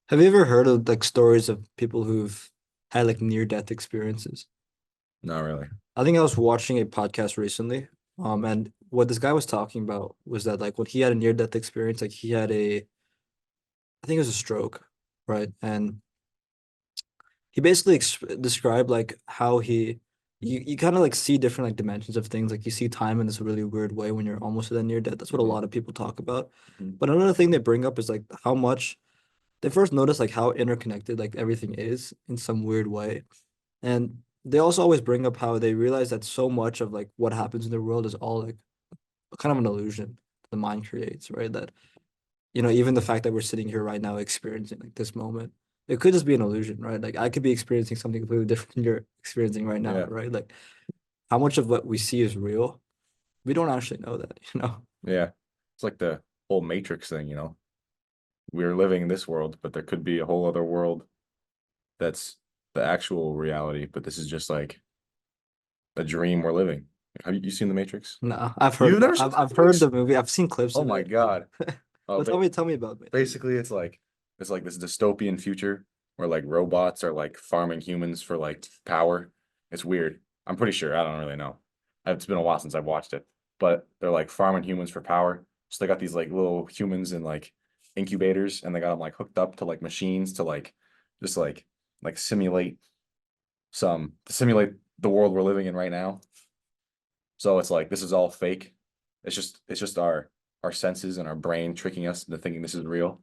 Have you ever heard of like stories of people who've had like near death experiences? Not really. I think I was watching a podcast recently, and what this guy was talking about was that like when he had a near death experience, like he had I think it was a stroke, right? And he basically ex described like how you kind of like see different like dimensions of things. Like you see time in this really weird way when you're almost at a near death. That's what a hmm lot of people talk about. hmm But another thing they bring up is like how much they first notice like how interconnected like everything is in some weird way. And they also always bring up how they realize that so much of like what happens in the world is all like kind of an illusion the mind creates, right? That, even the fact that we're sitting here right now experiencing like this moment, it could just be an illusion, right? Like I could be experiencing something completely different than you're experiencing right now, Yeah. right? Like how much of what we see is real, we don't actually know that. Yeah. It's like the whole Matrix thing. We're living in this world, but there could be a whole other world that's the actual reality, but this is just like a dream we're living. Have you seen the Matrix? No, I've heard You've about never seen I've the heard Matrix? the movie. I've seen clips Oh of my it. God. Oh, But tell me about it. basically it's like this dystopian future where like robots are like farming humans for like power. It's weird. I'm pretty sure. I don't really know. It's been a while since I've watched it, but they're like farming humans for power. So they got these like little humans in like incubators, and they got them like hooked up to like machines to like just like simulate the world we're living in right now. So it's like this is all fake. It's just our senses and our brain tricking us into thinking this is real.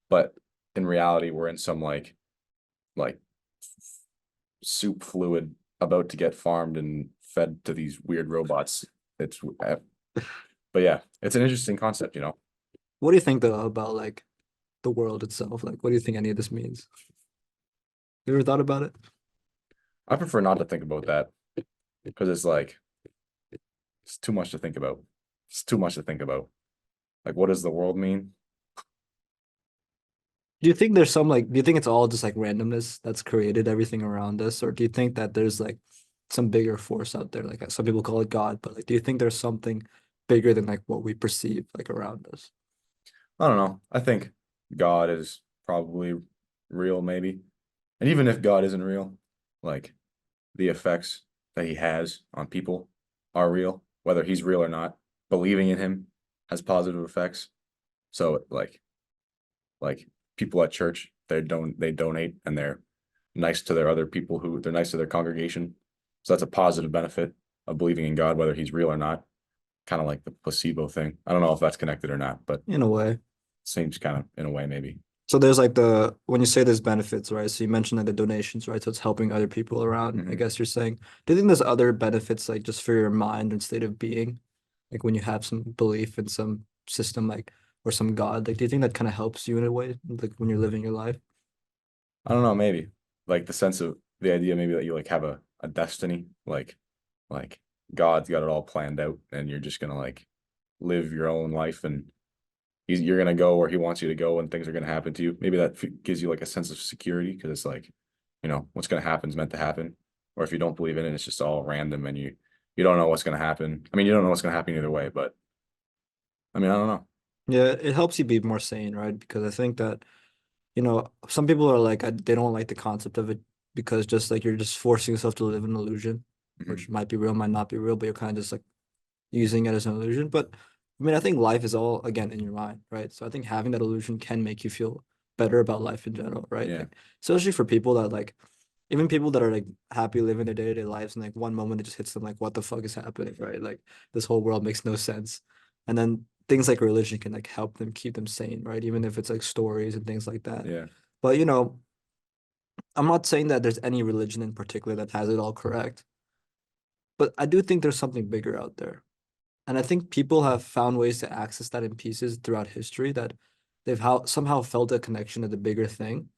But in reality, we're in some like soup fluid about to get farmed and fed to these weird robots. It's but yeah, it's an interesting concept. What do you think though about like the world itself? Like what do you think any of this means? You ever thought about it? I prefer not to think about that because it's too much to think about. It's too much to think about. Like, what does the world mean? Do you think there's some like do you think it's all just like randomness that's created everything around us? Or do you think that there's like some bigger force out there? Like some people call it God, but like do you think there's something bigger than like what we perceive like around us? I don't know. I think God is probably real, maybe. And even if God isn't real, like the effects that he has on people are real, whether he's real or not. Believing in him has positive effects. So like people at church, they donate and they're nice to their other people who they're nice to their congregation. So that's a positive benefit of believing in God, whether he's real or not. Kind of like the placebo thing. I don't know if that's connected or not, but In a way. seems kind of in a way maybe. So there's like when you say there's benefits, right? So you mentioned like the donations, right? So it's helping other people around. I hmm guess you're saying, do you think there's other benefits like just for your mind and state of being? Like when you have some belief in some system like or some God, like do you think that kind of helps you in a way, like when you're living your life? I don't know, maybe like the sense of the idea maybe that you like have a destiny, like God's got it all planned out and you're just gonna like live your own life and you're gonna go where he wants you to go and things are gonna happen to you. Maybe that gives you like a sense of security because it's like, what's gonna happen is meant to happen. Or if you don't believe in it, it's just all random and you don't know what's gonna happen. I mean, you don't know what's gonna happen either way, but I mean, I don't know. Yeah, it helps you be more sane, right? Because I think that, some people are like, they don't like the concept of it because just like you're just forcing yourself to live an illusion, Mhm. which might be real, might not be real, but you're kind of just like using it as an illusion. But I mean, I think life is all again in your mind, right? So I think having that illusion can make you feel better about life in general, right? Yeah. Like, especially for people that like, even people that are like happy living their day-to-day lives, and like one moment it just hits them like, what the fuck is happening, right? Like this whole world makes no sense. And then things like religion can like help them keep them sane, right? Even if it's like stories and things like that. Yeah. But I'm not saying that there's any religion in particular that has it all correct, but I do think there's something bigger out there. And I think people have found ways to access that in pieces throughout history that somehow felt a connection to the bigger thing.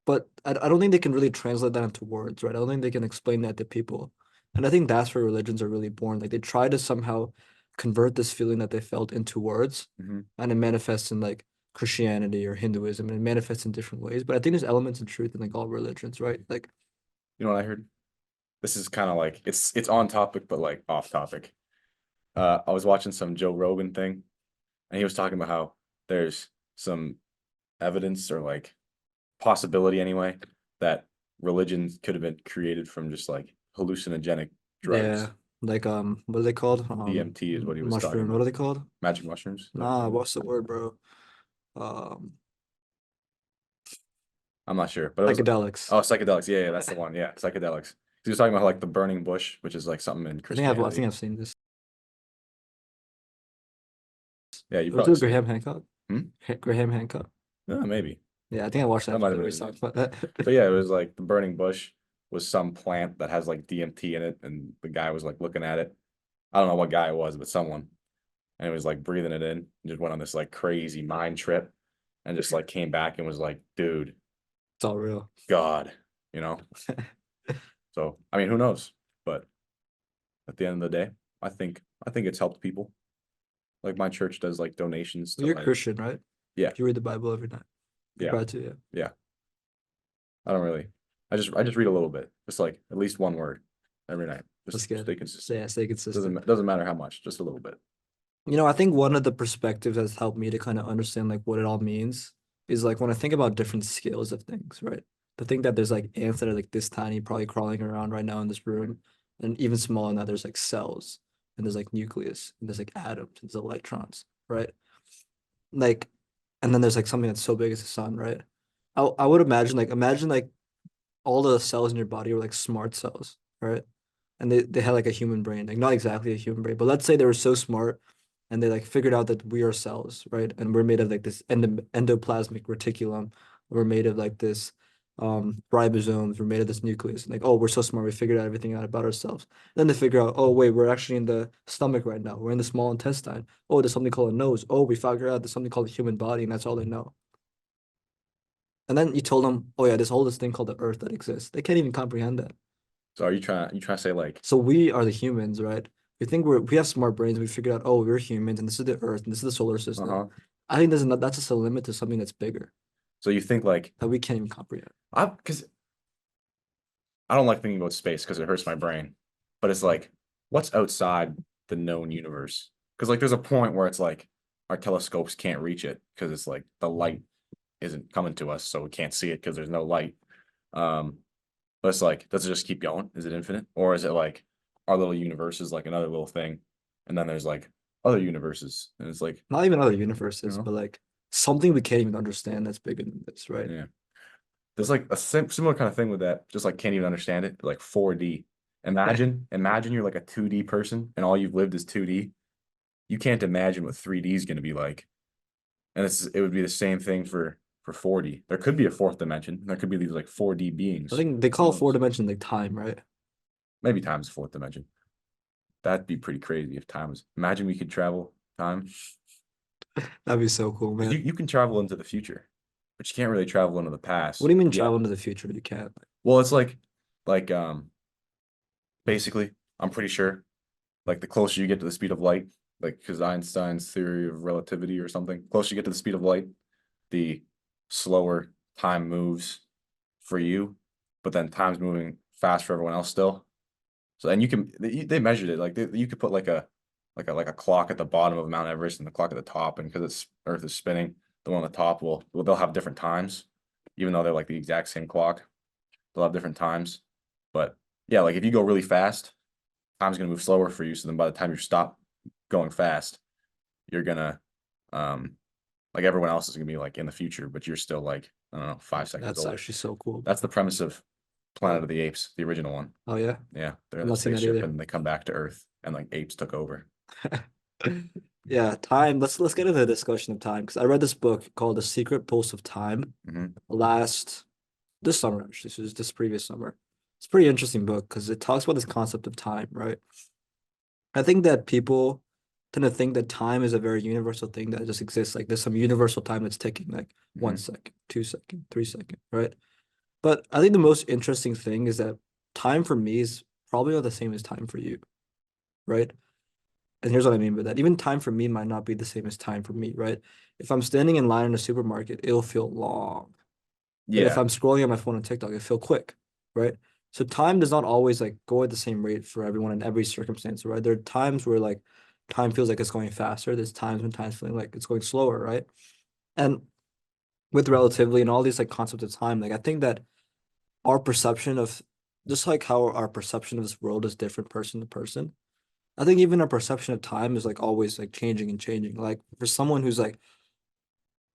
But I don't think they can really translate that into words, right? I don't think they can explain that to people. And I think that's where religions are really born. Like they try to somehow convert this feeling that they felt into words, hmm and it manifests in like Christianity or Hinduism, and it manifests in different ways. But I think there's elements of truth in like all religions, right? Like, You know what I heard? This is kind of like it's on topic, but like off topic. I was watching some Joe Rogan thing, and he was talking about how there's some evidence or like possibility anyway that religion could have been created from just like hallucinogenic drugs. Yeah, like what are they called? DMT is what he was talking Mushroom. What are about. they called? Magic mushrooms. Is that what Nah, it is? what's the word, bro? Um, I'm not sure, but it was Psychedelics. oh psychedelics. Yeah, yeah, that's the one. Yeah, psychedelics. He was talking about like the burning bush, which is like something in I think Christianity. I've seen this. Yeah, you Was probably it seen it. Graham Hancock? Hmm? Graham Hancock. Yeah, maybe. Yeah, I think I watched that That might have episode where been he's his name. talking about that. But yeah, it was like the burning bush was some plant that has like DMT in it, and the guy was like looking at it. I don't know what guy it was, but someone, and he was like breathing it in, and just went on this like crazy mind trip, and just like came back and was like, dude, It's all real. God, you know. So I mean, who knows? But at the end of the day, I think it's helped people. Like my church does like donations Well, to you're like Christian, right? yeah, You read the Bible every night. You yeah, try to, yeah. yeah. I don't really. I just read a little bit, just like at least one word every night. That's Just good. stay So consistent. yeah, stay consistent. Doesn't matter how much, just a little bit. I think one of the perspectives that's helped me to kind of understand like what it all means is like when I think about different scales of things, right? To think that there's like ants that are like this tiny, probably crawling around right now in this room, and even smaller than that, there's like cells, and there's like nucleus, and there's like atoms, and there's electrons, right? Like, and then there's like something that's so big as the sun, right? I would imagine like all the cells in your body were like smart cells, right? And they had like a human brain, like not exactly a human brain, but let's say they were so smart and they like figured out that we are cells, right? And we're made of like this endoplasmic reticulum. We're made of like this ribosomes. We're made of this nucleus. Like, oh, we're so smart. We figured out everything out about ourselves. Then they figure out, oh, wait, we're actually in the stomach right now. We're in the small intestine. Oh, there's something called a nose. Oh, we figured out there's something called the human body, and that's all they know. And then you told them, oh yeah, there's all this thing called the earth that exists. They can't even comprehend that. So are you trying to say like So we are the humans, right? We have smart brains. We figured out, oh, we're humans, and this is the Earth, and this is the solar system. uh-huh. I think that's just a limit to something that's bigger So you think like that we can't even comprehend. I because I don't like thinking about space because it hurts my brain. But it's like what's outside the known universe? Because like there's a point where it's like our telescopes can't reach it because it's like the light isn't coming to us, so we can't see it because there's no light. Um, but it's like, does it just keep going? Is it infinite? Or is it like our little universe is like another little thing? And then there's like other universes. And it's like, Not even other you universes, know, but like something we can't even understand that's bigger than this, right? yeah. There's like a similar kind of thing with that, just like can't even understand it, like 4D. Imagine you're like a 2D person and all you've lived is 2D. You can't imagine what 3D is going to be like. And it would be the same thing for 4D. There could be a fourth dimension. There could be these like 4D I beings. think they Who call four knows? dimension like time, right? Maybe time's a fourth dimension. That'd be pretty crazy if time was. Imagine we could travel time. That'd be so cool, Because man. you can travel into the future, but you can't really travel into the What past. do you mean Yeah. travel into the future? You can't. Well, it's like basically, I'm pretty sure like the closer you get to the speed of light, like because Einstein's theory of relativity or something, closer you get to the speed of light, the slower time moves for you, but then time's moving fast for everyone else still. So and they measured it like you could put like a clock at the bottom of Mount Everest and the clock at the top, and because it's Earth is spinning, the one on the top will they'll have different times, even though they're like the exact same clock. They'll have different times, but yeah, like if you go really fast, time's gonna move slower for you. So then by the time you stop going fast, you're gonna um like everyone else is gonna be like in the future, but you're still like I don't know 5 seconds That's older. actually so cool. That's the premise of Planet of the Apes, the original one. Oh yeah, Yeah, they're I'm in the not seeing that spaceship either. and they come back to Earth and like apes took over. Yeah, time. Let's get into the discussion of time because I read this book called The Secret Pulse of Time Hmm. last this summer actually. So this previous summer. It's a pretty interesting book because it talks about this concept of time, right? I think that people tend to think that time is a very universal thing that just exists. Like there's some universal time that's ticking, like Hmm. 1 second, 2 second, 3 second, right? But I think the most interesting thing is that time for me is probably not the same as time for you, right? And here's what I mean by that. Even time for me might not be the same as time for me, right? If I'm standing in line in a supermarket, it'll feel long. But if Yeah, I'm scrolling on my phone on TikTok, it feel quick, right? So time does not always like go at the same rate for everyone in every circumstance, right? There are times where like time feels like it's going faster. There's times when time's feeling like it's going slower, right? And with relativity and all these like concepts of time, like I think that our perception of just like how our perception of this world is different person to person. I think even our perception of time is like always like changing and changing. Like for someone who's like,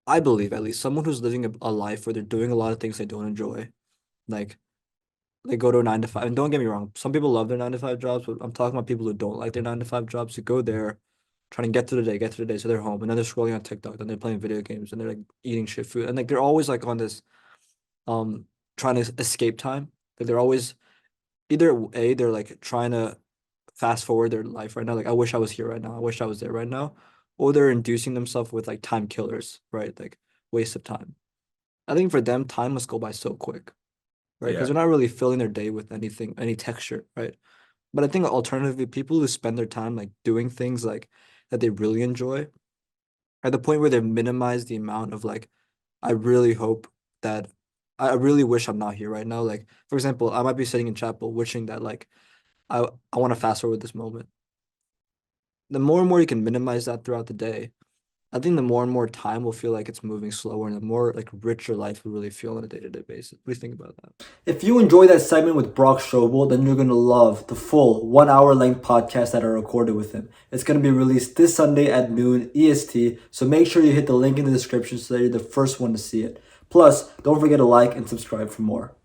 I believe at least someone who's living a life where they're doing a lot of things they don't enjoy, like they go to a 9 to 5. And don't get me wrong, some people love their 9 to 5 jobs, but I'm talking about people who don't like their 9 to 5 jobs, who go there trying to get through the day, so they're home, and then they're scrolling on TikTok, then they're playing video games, and they're like eating shit food, and like they're always like on this trying to escape time. Like they're always either A, they're like trying to fast forward their life right now. Like I wish I was here right now. I wish I was there right now. Or they're inducing themselves with like time killers, right? Like waste of time. I think for them, time must go by so quick, right? Because Yeah, they're not really filling their day with anything, any texture, right? But I think alternatively, people who spend their time like doing things like that they really enjoy, at the point where they minimize the amount of like, I really hope that I really wish I'm not here right now. Like, for example, I might be sitting in chapel wishing that like I want to fast forward this moment. The more and more you can minimize that throughout the day, I think the more and more time will feel like it's moving slower and the more like richer life will really feel on a day-to-day basis. What do you think about that? If you enjoy that segment with Brock Strobel, then you're gonna love the full 1 hour length podcast that I recorded with him. It's gonna be released this Sunday at noon EST, so make sure you hit the link in the description so that you're the first one to see it. Plus, don't forget to like and subscribe for more.